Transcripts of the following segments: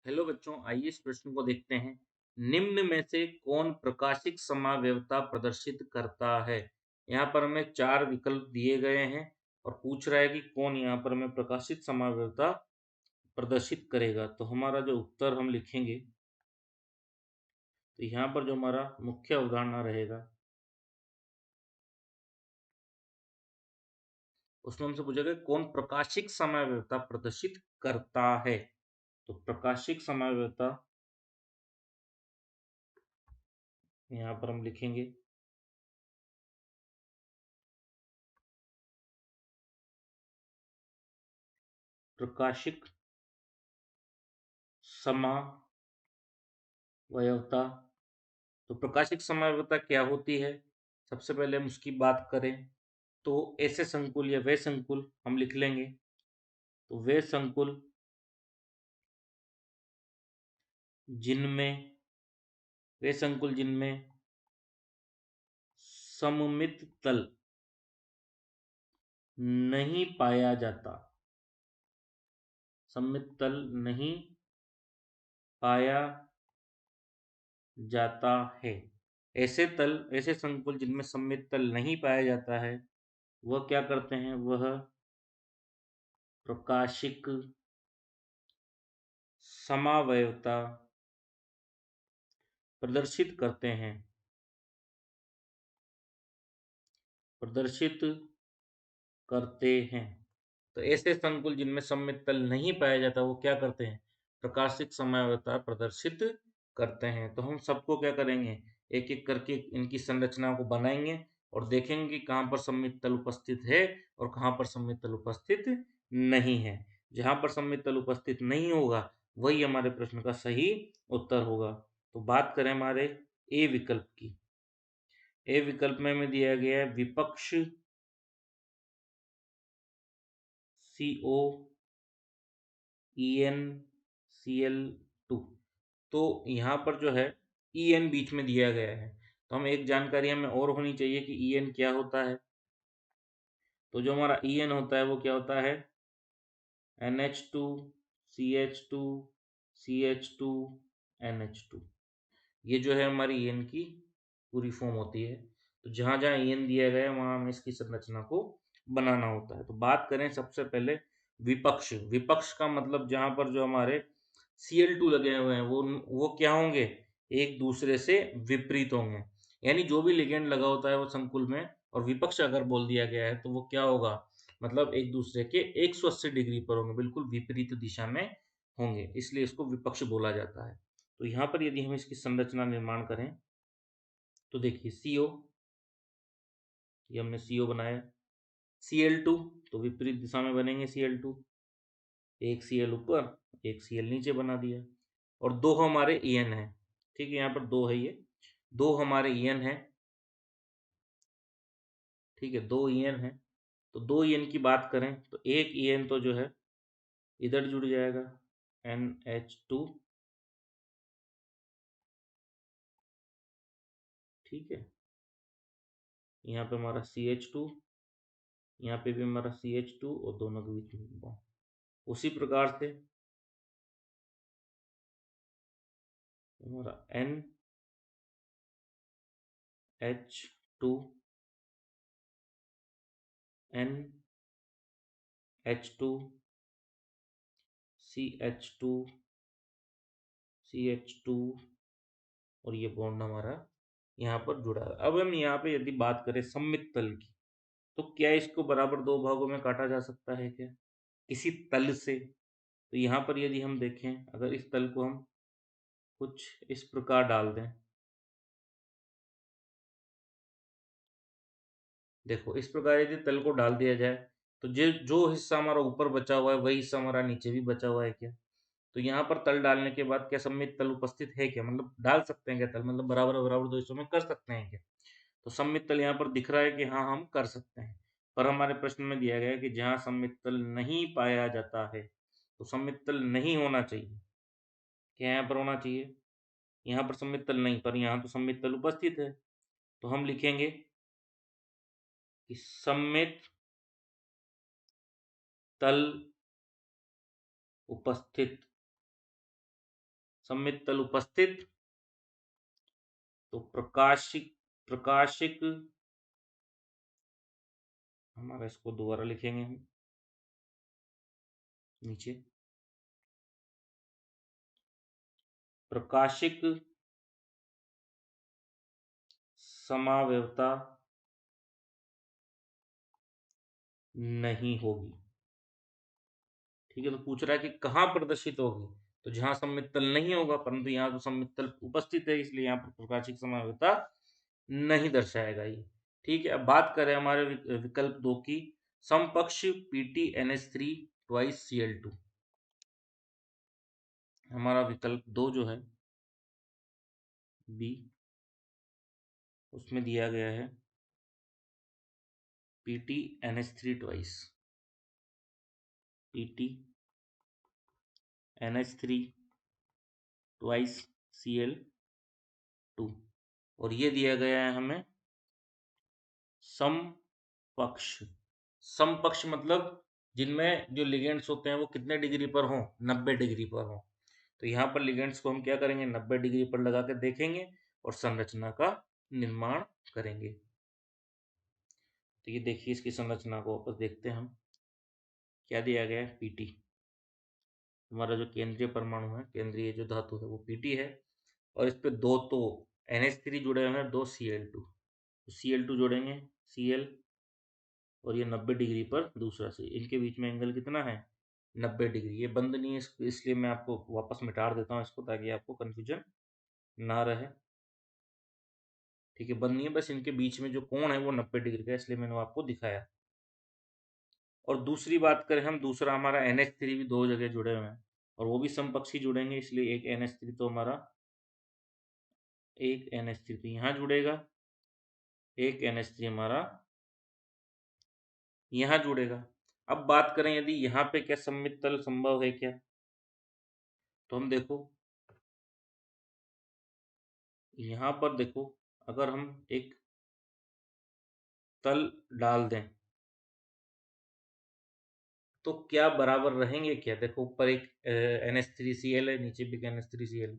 Hello बच्चों, आइए इस प्रश्न को देखते हैं। निम्न में से कौन प्रकाशिक समावयवता प्रदर्शित करता है? यहाँ पर हमें चार विकल्प दिए गए हैं और पूछ रहा है कि कौन यहाँ पर हमें प्रकाशित समावयवता प्रदर्शित करेगा। तो हमारा जो उत्तर हम लिखेंगे, तो यहाँ पर जो हमारा मुख्य अवधारणा रहेगा उसमें हमसे पूछा गया कौन प्रकाशिक समावयवता प्रदर्शित करता है। तो प्रकाशिक समावयवता यहाँ पर हम लिखेंगे प्रकाशिक समावयवता। तो प्रकाशिक समावयवता क्या होती है? सबसे पहले हम उसकी बात करें तो ऐसे संकुल या वे संकुल हम लिख लेंगे। तो वे संकुल जिनमें सममित तल नहीं पाया जाता, सममित तल नहीं पाया जाता है। ऐसे संकुल जिनमें सममित तल नहीं पाया जाता है वह क्या करते हैं? वह प्रकाशिक समावयवता प्रदर्शित करते हैं। तो ऐसे संकुल जिनमें सममित तल नहीं पाया जाता वो क्या करते हैं? प्रकाशिक समावयवता प्रदर्शित करते हैं। तो हम सबको क्या करेंगे, एक एक करके इनकी संरचना को बनाएंगे और देखेंगे कि कहाँ पर सममित तल उपस्थित है और कहाँ पर सममित तल उपस्थित नहीं है। जहाँ पर सममित तल उपस्थित नहीं होगा वही हमारे प्रश्न का सही उत्तर होगा। तो बात करें हमारे ए विकल्प की। ए विकल्प में हमें दिया गया है विपक्ष CO EnCl2। तो यहाँ पर जो है En बीच में दिया गया है, तो हम एक जानकारी हमें और होनी चाहिए कि En क्या होता है। तो जो हमारा En होता है वो क्या होता है? NH2 CH2 CH2 NH2। ये जो है हमारी En की पूरी फॉर्म होती है। तो जहाँ जहाँ En दिया गया है वहाँ हमें इसकी संरचना को बनाना होता है। तो बात करें सबसे पहले विपक्ष। विपक्ष का मतलब जहाँ पर जो हमारे Cl2 लगे हुए हैं वो क्या होंगे? एक दूसरे से विपरीत होंगे। यानी जो भी लिगेंड लगा होता है वो संकुल में और विपक्ष अगर बोल दिया गया है तो वो क्या होगा? मतलब एक दूसरे के 180 डिग्री पर होंगे, बिल्कुल विपरीत दिशा में होंगे, इसलिए इसको विपक्ष बोला जाता है। तो यहाँ पर यदि हम इसकी संरचना निर्माण करें तो देखिए CO, ये हमने CO बनाया। Cl2 तो विपरीत दिशा में बनेंगे Cl2, एक Cl ऊपर एक Cl नीचे बना दिया। और दो हमारे En है, ठीक है, यहाँ पर दो है, ये दो हमारे En है, ठीक है, दो En है। तो दो En की बात करें तो एक En तो जो है इधर जुड़ जाएगा NH2, ठीक है, यहाँ पे हमारा CH2, यहाँ पे भी हमारा CH2 और दोनों के बीच में बॉन्ड। उसी प्रकार से हमारा NH2 NH2 CH2 CH2 और ये बॉन्ड हमारा यहाँ पर जुड़ा है। अब हम यहाँ पे यदि बात करें सममित तल की, तो क्या इसको बराबर दो भागों में काटा जा सकता है क्या किसी तल से? तो यहाँ पर यदि हम देखें, अगर इस तल को हम कुछ इस प्रकार डाल दें, देखो इस प्रकार यदि तल को डाल दिया जाए तो जो हिस्सा हमारा ऊपर बचा हुआ है वही हिस्सा हमारा नीचे भी बचा हुआ है क्या? तो यहाँ पर तल डालने के बाद क्या सममित तल उपस्थित है क्या? मतलब डाल सकते हैं क्या तल, मतलब बराबर बराबर दो हिस्सों में कर सकते हैं क्या? तो सममित तल यहाँ पर दिख रहा है कि हाँ हम कर सकते हैं। पर हमारे प्रश्न में दिया गया है कि जहाँ सममित तल नहीं पाया जाता है, तो सममित तल नहीं होना चाहिए। क्या यहाँ पर होना चाहिए? यहाँ पर सममित तल नहीं, पर यहाँ तो सममित तल उपस्थित है। तो हम लिखेंगे कि सममित तल उपस्थित सममित तल उपस्थित, तो प्रकाशिक हमारा, इसको दोबारा लिखेंगे हम नीचे, प्रकाशिक समावयवता नहीं होगी। ठीक है, तो पूछ रहा है कि कहाँ प्रदर्शित होगी, तो जहां सममित तल नहीं होगा, परंतु यहाँ तो सममित तल उपस्थित है, इसलिए यहाँ पर प्रकाशिक समावयवता नहीं दर्शाएगा ये। ठीक है, अब बात करें हमारे विकल्प 2 की, समपक्ष PtNH3 ट्वाइस Cl2। हमारा विकल्प 2 जो है बी, उसमें दिया गया है PtNH3 twice PtNH3 twice Cl2, और ये दिया गया है हमें समपक्ष। समपक्ष मतलब जिनमें जो लिगेंड्स होते हैं वो कितने डिग्री पर हों, 90 डिग्री पर हों। तो यहाँ पर लिगेंड्स को हम क्या करेंगे, 90 डिग्री पर लगा कर देखेंगे और संरचना का निर्माण करेंगे। तो ये देखिए, इसकी संरचना को वापस देखते हैं हम। क्या दिया गया है, Pt। हमारा जो केंद्रीय परमाणु है, केंद्रीय जो धातु है वो Pt है, और इस पे दो तो NH3 जुड़े हुए हैं, दो Cl2, तो Cl2 जोड़ेंगे, Cl, और ये 90 डिग्री पर दूसरा से, इनके बीच में एंगल कितना है, 90 डिग्री। ये बंद नहीं है, इसलिए मैं आपको वापस मिटा देता हूँ इसको, ताकि आपको कन्फ्यूजन ना रहे। ठीक है, बंद नहीं है, बस इनके बीच में जो कोण है वो 90 डिग्री का, इसलिए मैंने आपको दिखाया। और दूसरी बात करें हम, दूसरा हमारा NH3 भी दो जगह जुड़े हुए हैं, और वो भी समपक्षी जुड़ेंगे, इसलिए एक NH3 तो हमारा, एक NH3 तो यहाँ जुड़ेगा, एक NH3 हमारा यहाँ जुड़ेगा। अब बात करें यदि यहाँ पे क्या सममित तल संभव है क्या, तो हम देखो यहाँ पर देखो, अगर हम एक तल डाल दें तो क्या बराबर रहेंगे क्या, देखो ऊपर एक NH3Cl है, नीचे भी NH3Cl,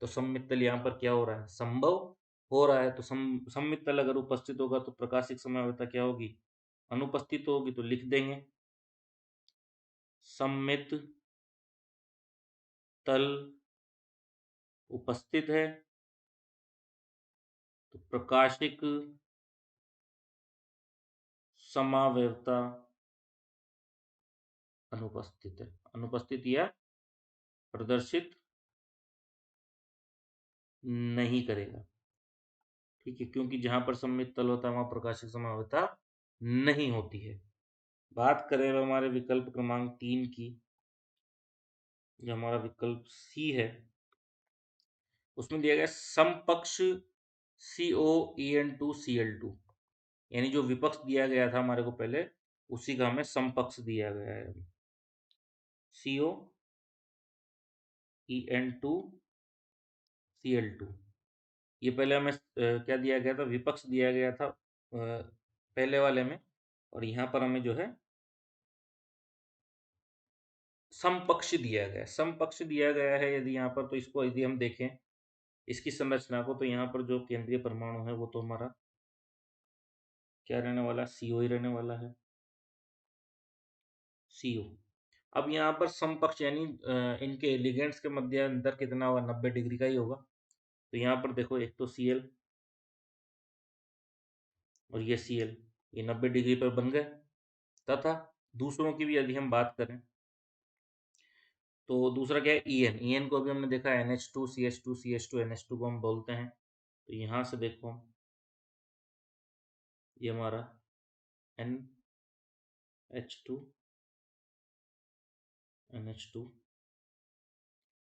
तो सममित तल यहाँ पर क्या हो रहा है, संभव हो रहा है। तो सममित तल अगर उपस्थित होगा तो प्रकाशिक समावयवता क्या होगी, अनुपस्थित होगी। तो लिख देंगे सममित तल उपस्थित है तो प्रकाशिक समावयवता अनुपस्थित है, अनुपस्थित या प्रदर्शित नहीं करेगा। ठीक है, क्योंकि जहां पर सममित तल होता है वहां प्रकाशिक समावयवता नहीं होती है। बात करें अब हमारे विकल्प क्रमांक 3 की, जो हमारा विकल्प सी है, उसमें दिया गया समपक्ष COEN2Cl2, यानी जो विपक्ष दिया गया था हमारे को पहले, उसी का हमें समपक्ष दिया गया है, COEN2Cl2। ये पहले हमें क्या दिया गया था, विपक्ष दिया गया था पहले वाले में, और यहाँ पर हमें जो है समपक्ष दिया गया है, समपक्ष दिया गया है यदि यहाँ पर, तो इसको यदि हम देखें इसकी संरचना को, तो यहाँ पर जो केंद्रीय परमाणु है वो तो हमारा क्या रहने वाला, CO ही रहने वाला है, CO। अब यहाँ पर समपक्ष यानी इनके लिगेंड्स के मध्य अंतर कितना होगा, 90 डिग्री का ही होगा। तो यहाँ पर देखो, एक तो Cl और ये Cl, ये 90 डिग्री पर बन गए। तथा दूसरों की भी यदि हम बात करें, तो दूसरा क्या है, EN को भी हमने देखा, NH2 CH2 CH2 NH2 को हम बोलते हैं। तो यहाँ से देखो, ये हमारा NH2 NH2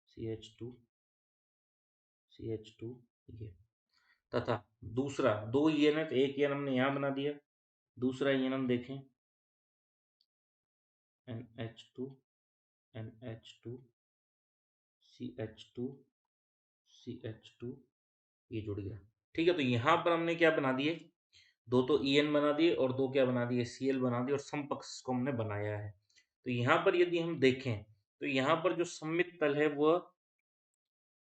CH2 CH2, ये, तथा दूसरा दो EN है, तो एक EN हमने यहाँ बना दिया, दूसरा EN हम देखें NH2 NH2 CH2 CH2, ये जुड़ गया। ठीक है, तो यहाँ पर हमने क्या बना दिए, दो तो EN बना दिए और दो क्या बना दिए, Cl बना दिए, और समपक्ष को हमने बनाया है। तो यहाँ पर यदि हम देखें, तो यहाँ पर जो सममित तल है वह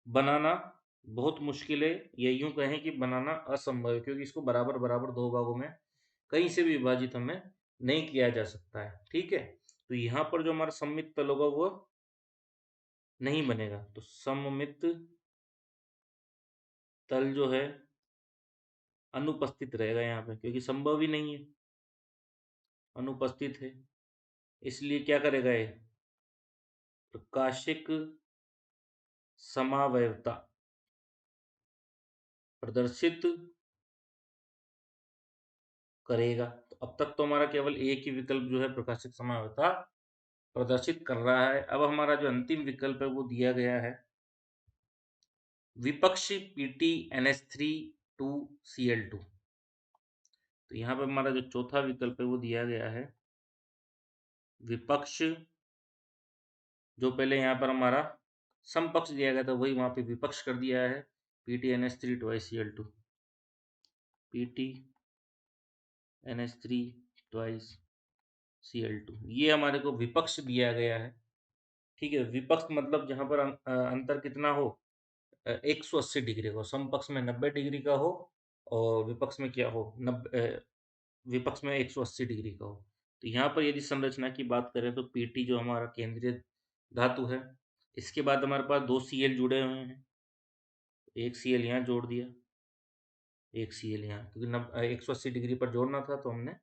बनाना बहुत मुश्किल है, या यूं कहें कि बनाना असंभव है, क्योंकि इसको बराबर बराबर दो भागों में कहीं से भी विभाजित हमें नहीं किया जा सकता है। ठीक है, तो यहाँ पर जो हमारा सममित तल होगा वो नहीं बनेगा, तो सममित तल जो है अनुपस्थित रहेगा यहाँ पे, क्योंकि संभव ही नहीं है, अनुपस्थित है। इसलिए क्या करेगा ये, प्रकाशिक समावयवता प्रदर्शित करेगा। तो अब तक तो हमारा केवल एक ही विकल्प जो है प्रकाशिक समावयवता प्रदर्शित कर रहा है। अब हमारा जो अंतिम विकल्प है वो दिया गया है विपक्षी PtNH3 2Cl2। तो यहाँ पे हमारा जो चौथा विकल्प है वो दिया गया है विपक्ष, जो पहले यहाँ पर हमारा समपक्ष दिया गया था वही वहाँ पे विपक्ष कर दिया है, PtNH3 2Cl2, PtNH3 2Cl2 ये हमारे को विपक्ष दिया गया है। ठीक है, विपक्ष मतलब जहाँ पर अंतर कितना हो, 180 डिग्री का हो, समपक्ष में 90 डिग्री का हो और विपक्ष में क्या हो, विपक्ष में 180 डिग्री का हो। तो यहाँ पर यदि संरचना की बात करें तो Pt जो हमारा केंद्रीय धातु है, इसके बाद हमारे पास 2 Cl जुड़े हुए हैं, एक Cl यहाँ जोड़ दिया, एक Cl यहाँ, क्योंकि 180 डिग्री पर जोड़ना था तो हमने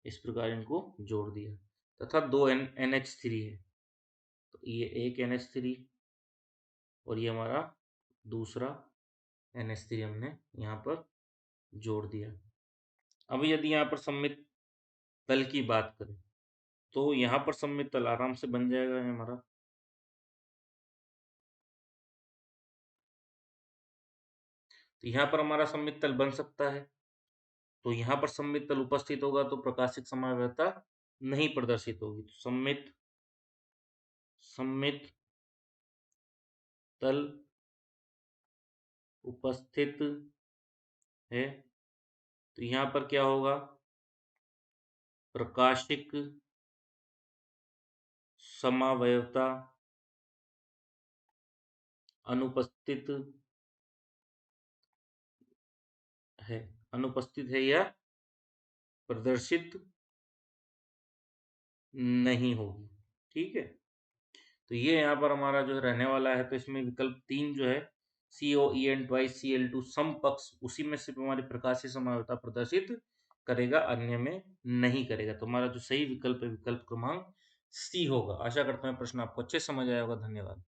इस प्रकार इनको जोड़ दिया, तथा 2 NH3 है, तो ये एक NH3 और ये हमारा दूसरा NH3 हमने यहाँ पर जोड़ दिया। अब यदि यहाँ पर सममित तल की बात करें तो यहाँ पर सममित तल आराम से बन जाएगा हमारा। तो यहाँ पर हमारा सममित तल बन सकता है, तो यहाँ पर सममित तल उपस्थित होगा तो प्रकाशिक समावयवता नहीं प्रदर्शित होगी। तो सममित तल उपस्थित है, तो यहाँ पर क्या होगा, प्रकाशिक समावयवता अनुपस्थित है, अनुपस्थित है या प्रदर्शित नहीं होगी। ठीक है, तो ये यहाँ पर हमारा जो रहने वाला है, तो इसमें विकल्प 3 जो है COEN2Cl2 समपक्ष, उसी में सिर्फ हमारी प्रकाशीय समावयवता प्रदर्शित करेगा, अन्य में नहीं करेगा। तो हमारा जो सही विकल्प है विकल्प क्रमांक C होगा। आशा करता हूँ प्रश्न आपको अच्छे समझ आया होगा। धन्यवाद।